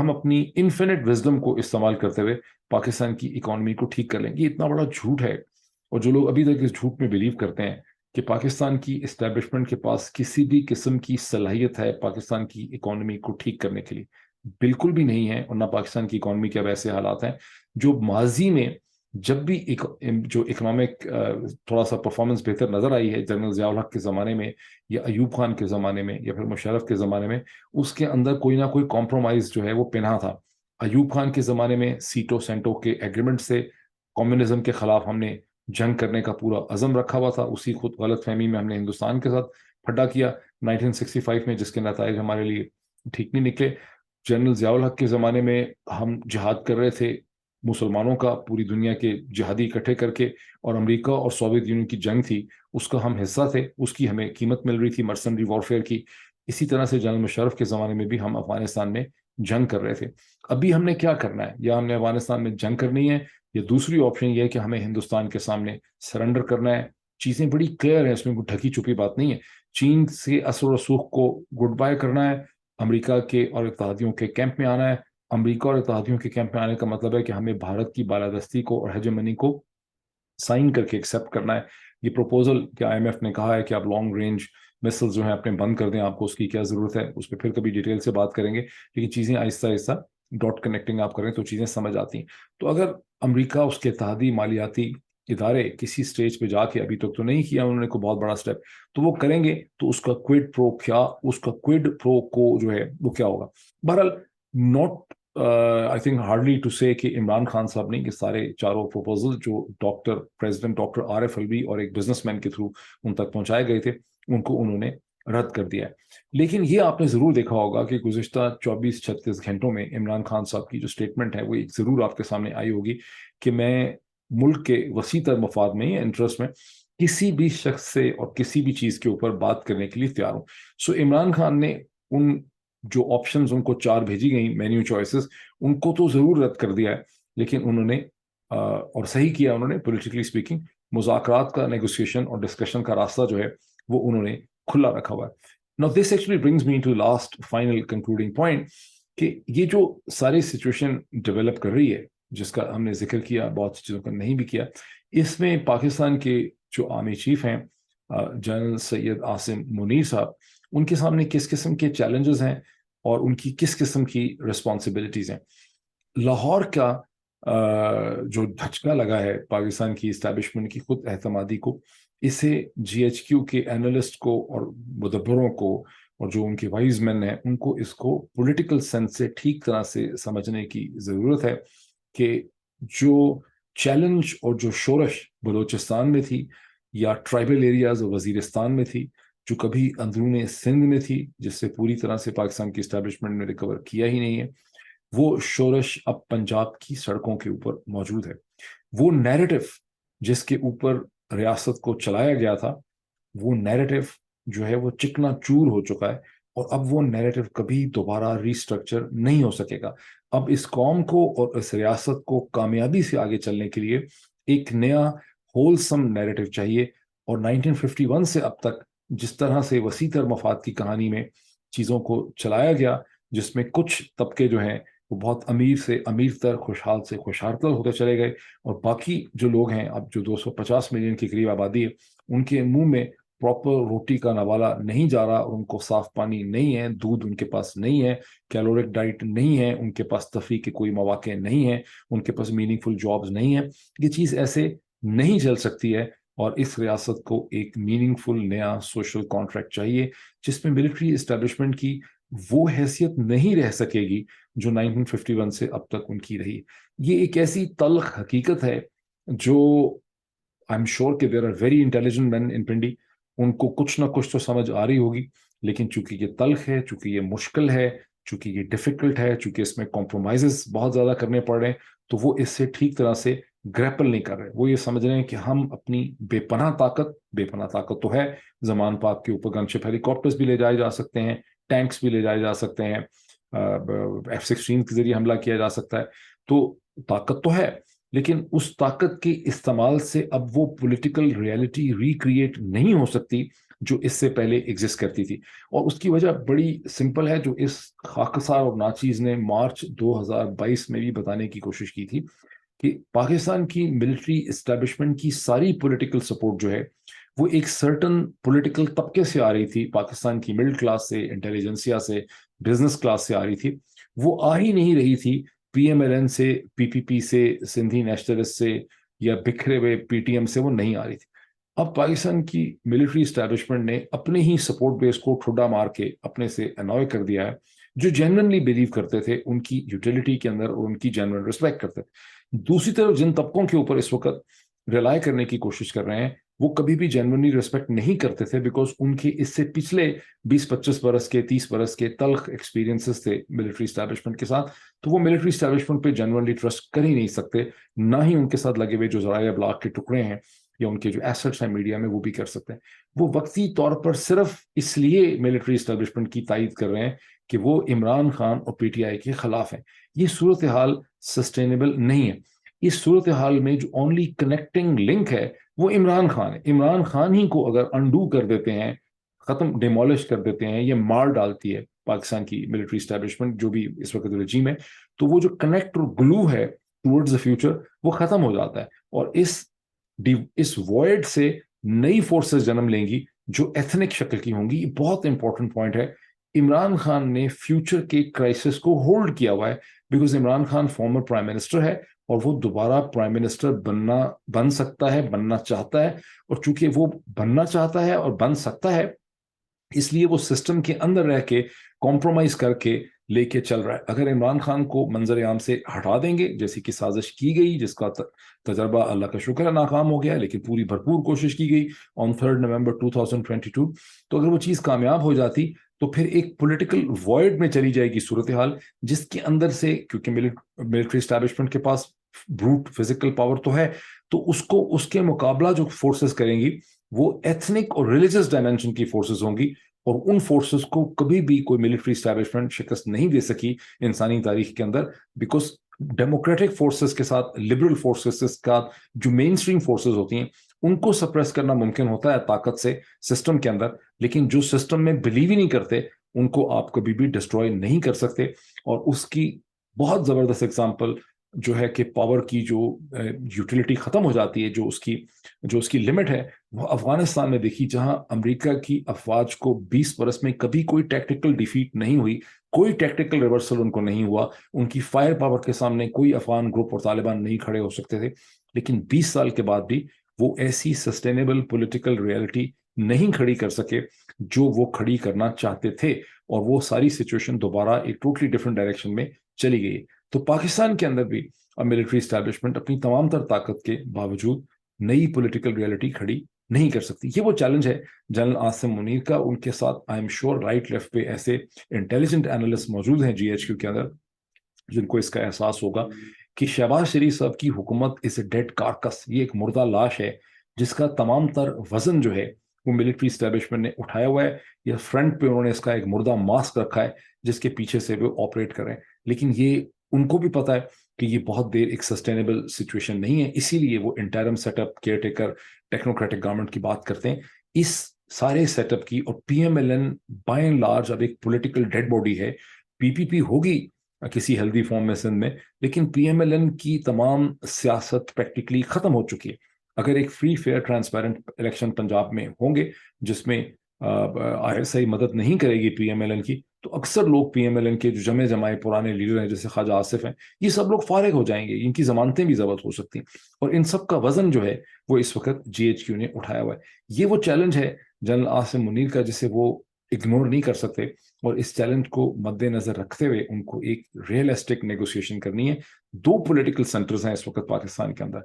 ہم اپنی infinite wisdom کو استعمال کرتے ہوئے پاکستان کی اکانومی کو ٹھیک کر لیں گے. اتنا بڑا جھوٹ ہے, اور جو لوگ ابھی تک اس جھوٹ میں بلیو کرتے ہیں کہ پاکستان کی اسٹیبلشمنٹ کے پاس کسی بھی قسم کی صلاحیت ہے پاکستان کی اکانومی کو ٹھیک کرنے کے لیے, بالکل بھی نہیں ہے. اور نہ پاکستان کی اکانومی کے اب ایسے حالات ہیں جو ماضی میں جب بھی جو اکنامک تھوڑا سا پرفارمنس بہتر نظر آئی ہے جنرل ضیاء الحق کے زمانے میں یا ایوب خان کے زمانے میں یا پھر مشرف کے زمانے میں, اس کے اندر کوئی نہ کوئی کمپرومائز جو ہے وہ پنہا تھا. ایوب خان کے زمانے میں سیٹو سینٹو کے ایگریمنٹ سے کمیونزم کے خلاف ہم نے جنگ کرنے کا پورا عزم رکھا ہوا تھا. اسی خود غلط فہمی میں ہم نے ہندوستان کے ساتھ پھڈا کیا 1965 میں, جس کے نتائج ہمارے لیے ٹھیک نہیں نکلے. جنرل ضیاء الحق کے زمانے میں ہم جہاد کر رہے تھے مسلمانوں کا پوری دنیا کے جہادی اکٹھے کر کے, اور امریکہ اور سوویت یونین کی جنگ تھی اس کا ہم حصہ تھے, اس کی ہمیں قیمت مل رہی تھی مرسنری وارفیئر کی. اسی طرح سے جنرل مشرف کے زمانے میں بھی ہم افغانستان میں جنگ کر رہے تھے. ابھی ہم نے کیا کرنا ہے, یا ہم نے افغانستان میں جنگ کرنی ہے, یا دوسری آپشن یہ ہے کہ ہمیں ہندوستان کے سامنے سرنڈر کرنا ہے. چیزیں بڑی کلیئر ہیں, اس میں کوئی ڈھکی چھپی بات نہیں ہے. چین سے اثر و رسوخ کو گڈ بائی کرنا ہے, امریکہ کے اور اتحادیوں کے کیمپ میں آنا ہے. امریکہ اور اتحادیوں کے کیمپ میں آنے کا مطلب ہے کہ ہمیں بھارت کی بالادستی کو اور ہیجمنی کو سائن کر کے ایکسیپٹ کرنا ہے. یہ پروپوزل کہ آئی ایم ایف نے کہا ہے کہ آپ لانگ رینج مسل جو ہیں اپنے بند کر دیں, آپ کو اس کی کیا ضرورت ہے, اس پہ پھر کبھی ڈیٹیل سے بات کریں گے. لیکن چیزیں آہستہ آہستہ ڈاٹ کنیکٹنگ آپ کریں تو چیزیں سمجھ آتی ہیں. تو اگر امریکہ اس کے اتحادی مالیاتی ادارے کسی سٹیج پہ جا کے, ابھی تک تو نہیں کیا انہوں نے کوئی بہت بڑا سٹیپ, تو وہ کریں گے تو اس کا کوئڈ پرو کیا, اس کا کوئڈ پرو کو جو ہے وہ کیا ہوگا. بہرحال not I think hardly to say کہ عمران خان صاحب نے یہ سارے چاروں پروپوزل جو پریزیڈنٹ ڈاکٹر عارف الوی اور ایک بزنس مین کے تھرو ان تک پہنچائے گئے تھے, ان کو انہوں نے رد کر دیا ہے. لیکن یہ آپ نے ضرور دیکھا ہوگا کہ گزشتہ 24-36 گھنٹوں میں عمران خان صاحب کی جو اسٹیٹمنٹ ہے وہ ایک ضرور آپ کے سامنے آئی ہوگی کہ میں ملک کے وسیع تر مفاد میں یا انٹرسٹ میں کسی بھی شخص سے اور کسی بھی چیز کے اوپر بات کرنے کے لیے تیار ہوں. سو عمران خان نے ان جو آپشنز ان کو 4 بھیجی گئیں مینیو چوائسز, ان کو تو ضرور رد کر دیا ہے, لیکن انہوں نے اور صحیح کیا انہوں نے پولیٹیکلی اسپیکنگ, مذاکرات کا نیگوسیشن اور ڈسکشن کا راستہ جو ہے وہ انہوں نے کھلا رکھا ہوا ہے. Now this actually brings me to last final concluding point کہ یہ جو ساری سچویشن ڈیولپ کر رہی ہے جس کا ہم نے ذکر کیا, بہت سی چیزوں کا نہیں بھی کیا, اس میں پاکستان کے جو آرمی چیف ہیں جنرل سید عاصم منیر صاحب, ان کے سامنے کس قسم کے چیلنجز ہیں اور ان کی کس قسم کی رسپانسبلٹیز ہیں. لاہور کا جو دھچکا لگا ہے پاکستان کی اسٹیبلشمنٹ کی خود اعتمادی کو, اسے جی ایچ کیو کے اینالسٹ کو اور مدبروں کو اور جو ان کے وائز مین ہیں ان کو اس کو پولیٹیکل سینس سے ٹھیک طرح سے سمجھنے کی ضرورت ہے کہ جو چیلنج اور جو شورش بلوچستان میں تھی یا ٹرائبل ایریاز اور وزیرستان میں تھی, جو کبھی اندرون سندھ میں تھی جس سے پوری طرح سے پاکستان کی اسٹیبلشمنٹ نے ریکور کیا ہی نہیں ہے, وہ شورش اب پنجاب کی سڑکوں کے اوپر موجود ہے. وہ نیریٹو جس کے اوپر ریاست کو چلایا گیا تھا, وہ نیریٹو جو ہے وہ چکنا چور ہو چکا ہے, اور اب وہ نیریٹو کبھی دوبارہ ریسٹرکچر نہیں ہو سکے گا. اب اس قوم کو اور اس ریاست کو کامیابی سے آگے چلنے کے لیے ایک نیا ہولسم نیریٹو چاہیے. اور 1951 سے اب تک جس طرح سے وسیع تر مفاد کی کہانی میں چیزوں کو چلایا گیا, جس میں کچھ طبقے جو ہیں وہ بہت امیر سے امیر تر, خوشحال سے خوشحال تر ہوتے چلے گئے, اور باقی جو لوگ ہیں اب جو 250 ملین کے قریب آبادی ہے, ان کے منہ میں پراپر روٹی کا نوالا نہیں جا رہا, اور ان کو صاف پانی نہیں ہے, دودھ ان کے پاس نہیں ہے, کیلورک ڈائٹ نہیں ہے, ان کے پاس تفریح کے کوئی مواقع نہیں ہیں, ان کے پاس میننگ فل جابز نہیں ہیں. یہ چیز ایسے نہیں چل سکتی ہے, اور اس ریاست کو ایک میننگ فل نیا سوشل کانٹریکٹ چاہیے جس میں ملٹری اسٹیبلشمنٹ کی وہ حیثیت نہیں رہ سکے گی جو 1951 سے اب تک ان کی رہی. یہ ایک ایسی تلخ حقیقت ہے جو آئی ایم شیور کہ دیر آر ویری انٹیلیجنٹ مین ان پنڈی, ان کو کچھ نہ کچھ تو سمجھ آ رہی ہوگی, لیکن چونکہ یہ تلخ ہے, چونکہ یہ مشکل ہے, چونکہ یہ ڈیفیکلٹ ہے, چونکہ اس میں کمپرومائزز بہت زیادہ کرنے پڑ رہے ہیں, تو وہ اس سے ٹھیک طرح سے گریپل نہیں کر رہے. وہ یہ سمجھ رہے ہیں کہ ہم اپنی بے پناہ طاقت تو ہے, زمان پاک کے اوپر گن شپ ہیلی کاپٹرز بھی لے جائے جا سکتے ہیں, ٹینکس بھی لے جائے جا سکتے ہیں, F-16 کے ذریعے حملہ کیا جا سکتا ہے, تو طاقت تو ہے, لیکن اس طاقت کے استعمال سے اب وہ پولیٹیکل ریالٹی ریکریٹ نہیں ہو سکتی جو اس سے پہلے ایگزسٹ کرتی تھی. اور اس کی وجہ بڑی سمپل ہے, جو اس خاکسار اور ناچیز نے مارچ 2022 میں بھی بتانے کی کوشش کی تھی, کہ پاکستان کی ملٹری اسٹیبلشمنٹ کی ساری پولیٹیکل سپورٹ جو ہے وہ ایک سرٹن پولیٹیکل طبقے سے آ رہی تھی, پاکستان کی مڈل کلاس سے, انٹیلیجنسیا سے, بزنس کلاس سے آ رہی تھی. وہ آ ہی نہیں رہی تھی پی ایم ایل این سے, پی پی پی سے, سندھی نیشنلسٹ سے, یا بکھرے ہوئے پی ٹی ایم سے وہ نہیں آ رہی تھی. اب پاکستان کی ملٹری اسٹیبلشمنٹ نے اپنے ہی سپورٹ بیس کو ٹھڈا مار کے اپنے سے انوائے کر دیا ہے, جو جینوئنلی بلیو کرتے تھے ان کی یوٹیلٹی کے اندر اور ان کی جینوئن رسپیکٹ کرتے تھے. دوسری طرف جن طبقوں کے اوپر اس وقت ریلائی کرنے کی کوشش کر رہے ہیں وہ کبھی بھی جینوئنلی ریسپیکٹ نہیں کرتے تھے, بیکاز ان کے اس سے پچھلے 20-25 برس کے 30 برس کے تلخ ایکسپیرینسز تھے ملٹری اسٹیبلشمنٹ کے ساتھ. تو وہ ملٹری اسٹیبلشمنٹ پہ جینوئنلی ٹرسٹ کر ہی نہیں سکتے, نہ ہی ان کے ساتھ لگے ہوئے جو ذرائع ابلاغ کے ٹکڑے ہیں یا ان کے جو ایسٹس ہیں میڈیا میں وہ بھی کر سکتے ہیں. وہ وقتی طور پر صرف اس لیے ملٹری اسٹیبلشمنٹ کی تائید کر رہے ہیں کہ وہ عمران خان اور پی ٹی آئی کے خلاف ہیں. یہ صورتحال سسٹینیبل نہیں ہے. اس صورتحال میں جو اونلی کنیکٹنگ لنک ہے وہ عمران خان ہے. عمران خان ہی کو اگر انڈو کر دیتے ہیں, ختم ڈیمولش کر دیتے ہیں, یہ مار ڈالتی ہے پاکستان کی ملٹری اسٹیبلشمنٹ جو بھی اس وقت رجیم ہے, تو وہ جو کنیکٹ اور گلو ہے ٹورڈز دا فیوچر وہ ختم ہو جاتا ہے. اور اس وائڈ سے نئی فورسز جنم لیں گی جو ایتھنک شکل کی ہوں گی. یہ بہت امپورٹنٹ پوائنٹ ہے. عمران خان نے فیوچر کے کرائسس کو ہولڈ کیا ہوا ہے, because Imran Khan former prime minister ہے اور وہ دوبارہ پرائم منسٹر بن سکتا ہے, بننا چاہتا ہے. اور چونکہ وہ بننا چاہتا ہے اور بن سکتا ہے, اس لیے وہ سسٹم کے اندر رہ کے کمپرومائز کر کے لے کے چل رہا ہے. اگر عمران خان کو منظر عام سے ہٹا دیں گے, جیسی کہ سازش کی گئی, جس کا تجربہ اللہ کا شکر ہے ناکام ہو گیا, لیکن پوری بھرپور کوشش کی گئی آن 3 نومبر 2022, تو اگر وہ چیز کامیاب ہو جاتی تو پھر ایک پولیٹیکل وائڈ میں چلی جائے گی صورتحال, جس کے اندر سے, کیونکہ ملٹری اسٹیبلشمنٹ کے پاس بروٹ فزیکل پاور تو ہے, تو اس کے مقابلہ جو فورسز کریں گی وہ ایتھنک اور ریلیجس ڈائمینشن کی فورسز ہوں گی, اور ان فورسز کو کبھی بھی کوئی ملٹری اسٹیبلشمنٹ شکست نہیں دے سکی انسانی تاریخ کے اندر, بیکاز ڈیموکریٹک فورسز کے ساتھ, لبرل فورسز کے ساتھ جو مین اسٹریم فورسز ہوتی ہیں ان کو سپریس کرنا ممکن ہوتا ہے طاقت سے سسٹم کے اندر, لیکن جو سسٹم میں بلیو ہی نہیں کرتے ان کو آپ کبھی بھی ڈسٹروائے نہیں کر سکتے. اور اس کی بہت زبردست اگزامپل جو ہے کہ پاور کی جو یوٹیلٹی ختم ہو جاتی ہے, جو اس کی لمٹ ہے, وہ افغانستان میں دیکھی, جہاں امریکہ کی افواج کو 20 برس میں کبھی کوئی ٹیکٹیکل ڈیفیٹ نہیں ہوئی, کوئی ٹیکٹیکل ریورسل ان کو نہیں ہوا, ان کی فائر پاور کے سامنے کوئی افغان گروپ اور طالبان نہیں کھڑے ہو سکتے تھے. لیکن 20 سال کے بعد بھی وہ ایسی سسٹینیبل پولیٹیکل ریئلٹی نہیں کھڑی کر سکے جو وہ کھڑی کرنا چاہتے تھے, اور وہ ساری سچویشن دوبارہ ایک ٹوٹلی ڈفرنٹ ڈائریکشن میں چلی گئی. تو پاکستان کے اندر بھی اب ملٹری اسٹیبلشمنٹ اپنی تمام تر طاقت کے باوجود نئی پولیٹیکل ریئلٹی کھڑی نہیں کر سکتی. یہ وہ چیلنج ہے جنرل عاصم منیر کا. ان کے ساتھ I am sure right left پہ ایسے انٹیلیجنٹ اینالسٹ موجود ہیں GHQ کے اندر جن کو اس کا احساس ہوگا کہ شہباز شریف صاحب کی حکومت از اے ڈیڈ کارکس, یہ ایک مردہ لاش ہے جس کا تمام تر وزن جو ہے وہ ملٹری اسٹیبلشمنٹ نے اٹھایا ہوا ہے, یا فرنٹ پہ انہوں نے اس کا ایک مردہ ماسک رکھا ہے جس کے پیچھے سے وہ آپریٹ کر رہے ہیں. لیکن یہ ان کو بھی پتا ہے کہ یہ بہت دیر ایک سسٹینیبل سچویشن نہیں ہے, اسی لیے وہ interim set up, caretaker, technocratic government کی بات کرتے ہیں. اس سارے سیٹ اپ کی, اور P M L N by and large اب ایک پولیٹیکل ڈیڈ باڈی ہے. پی پی پی ہوگی کسی ہیلدی فارم میں سندھ میں, لیکن پی ایم ایل این کی تمام سیاست پریکٹیکلی ختم ہو چکی ہے. اگر ایک free fair transparent election Punjab میں ہوں گے جس میں ISI مدد نہیں کرے گی پی ایم ایل این کی, تو اکثر لوگ پی ایم ایل این کے جو جمائے پرانے لیڈر ہیں جیسے خواجہ آصف ہیں, یہ سب لوگ فارغ ہو جائیں گے, ان کی ضمانتیں بھی ضبط ہو سکتی ہیں, اور ان سب کا وزن جو ہے وہ اس وقت GHQ نے اٹھایا ہوا ہے. یہ وہ چیلنج ہے جنرل عاصم منیر کا جسے وہ اگنور نہیں کر سکتے, اور اس چیلنج کو مد نظر رکھتے ہوئے ان کو ایک ریئلسٹک نیگوسیشن کرنی ہے. 2 پولیٹیکل سینٹرز ہیں اس وقت پاکستان کے اندر,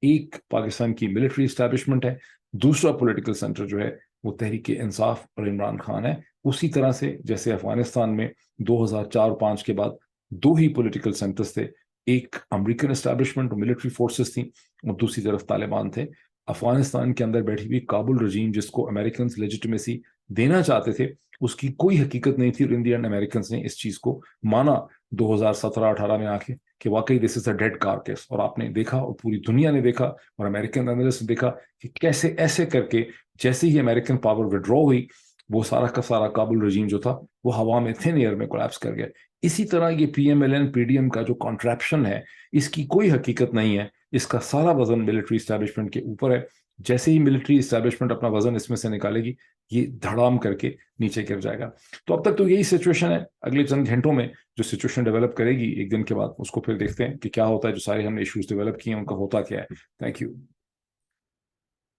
ایک پاکستان کی ملٹری اسٹیبلشمنٹ ہے, دوسرا پولیٹیکل سینٹر جو ہے وہ تحریک انصاف اور عمران خان ہے. اسی طرح سے جیسے افغانستان میں 2004-05 کے بعد 2 ہی پولیٹیکل سینٹرز تھے, ایک امریکن اسٹیبلشمنٹ اور ملٹری فورسز تھیں, اور دوسری طرف طالبان تھے. افغانستان کے اندر بیٹھی ہوئی کابل رجیم جس کو امریکنز لیجیٹمیسی دینا چاہتے تھے, اس کی کوئی حقیقت نہیں تھی, اور انڈین امریکنز نے اس چیز کو مانا 2017-18 میں آ کے کہ واقعی دس از اے ڈیڈ کارکیس، اور آپ نے دیکھا اور پوری دنیا نے دیکھا اور امریکن اینالسٹ نے دیکھا کہ کیسے ایسے کر کے جیسے ہی امریکن پاور وڈرا ہوئی وہ سارا کا سارا کابل رجیم جو تھا وہ ہوا میں تھن ایئر میں کولیپس کر گیا۔ اسی طرح یہ P M L N P D M کا جو کانٹریپشن ہے اس کی کوئی حقیقت نہیں ہے، اس کا سارا وزن ملٹری اسٹیبلشمنٹ کے اوپر ہے۔ جیسے ہی ملٹری اسٹیبلشمنٹ اپنا وزن اس میں سے نکالے گی یہ دھڑام کر کے نیچے گر جائے گا۔ تو اب تک تو یہی سچویشن ہے، اگلے چند گھنٹوں میں جو سچویشن ڈیولپ کرے گی ایک دن کے بعد اس کو پھر دیکھتے ہیں کہ کیا ہوتا ہے، جو سارے ہم نے ایشوز ڈیولپ کیے ہیں ان کا ہوتا کیا ہے۔ Thank you.